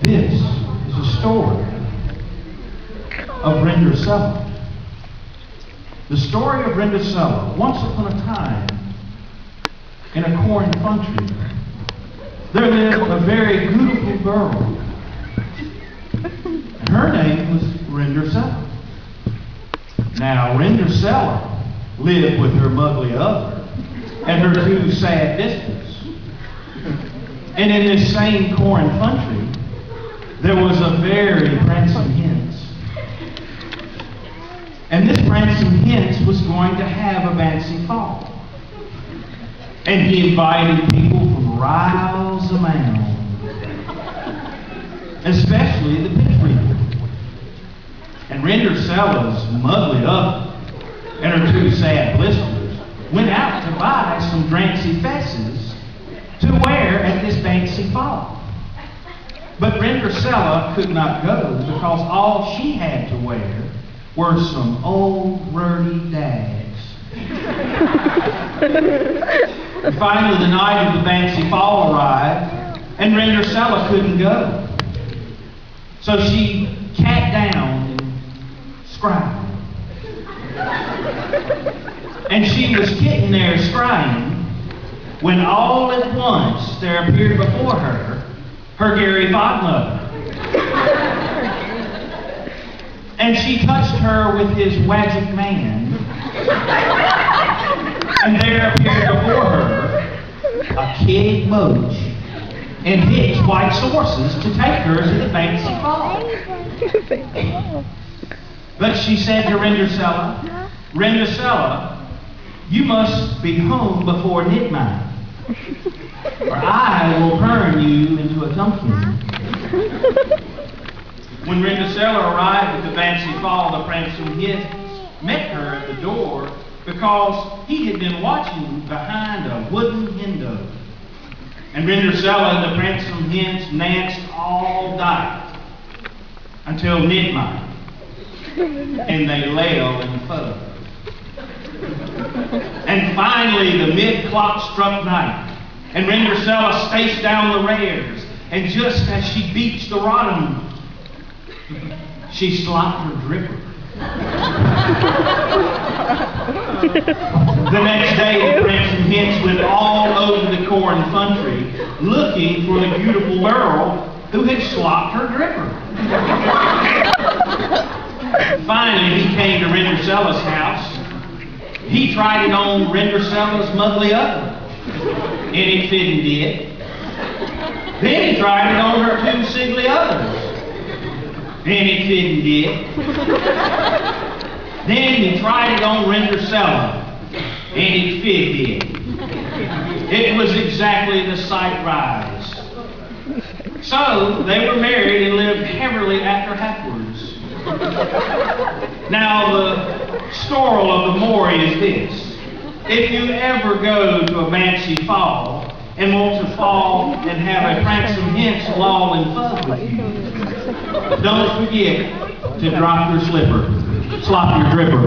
This is a story of Render Sella. The story of Render Sella. Once upon a time, in a corn country, there lived a very beautiful girl. And her name was Render Sella. Now, Render Sella lived with her muggly other and her two sad sisters. And in this same corn country, there was a very prancing hince. And this prancing hince was going to have a fancy fall. And he invited people from miles around, especially the pitch people. And Render Sella's muggly other and her two sad blisters went out to buy some drancy fesses to wear at this fancy fall. But Render Sella could not go because all she had to wear were some old ruddy dags. And finally, the night of the fancy fall arrived, and Render Sella couldn't go. So she sat down and scried. And she was sitting there scrying when all at once there appeared before her her Gary godmother. And she touched her with his magic man, and there appeared before her a kid moach and hitched white horses to take her to the fancy ball. But she said to Render Sella, Render Sella, you must be home before midnight, or I will turn you into a pumpkin. When Render Sella arrived at the fancy fall, the prancing hince met her at the door because he had been watching behind a wooden window. And Render Sella and the prancing hince danced all night until midnight, and they lail and fuzz. And finally, the mid-clock struck night, and Render Sella staced down the rares, and just as she beats the rotten, she slopped her dripper. The next day, the prancing hince went all over the corn country looking for the beautiful girl who had slopped her dripper. Finally, he came to Render Sella's house. He tried it on Render Sella's muggly other, and it fitted it. Then he tried it on her two siggly others, and it fitted it. Then he tried it on Render Sella, and it fitted it. It was exactly the sight rise. So they were married and lived happily after afterwards. Now the moral of the story is this: if you ever go to a fancy fall and want to fall and have a prancing hince along and fun with you, don't forget to drop your slipper, slop your dripper.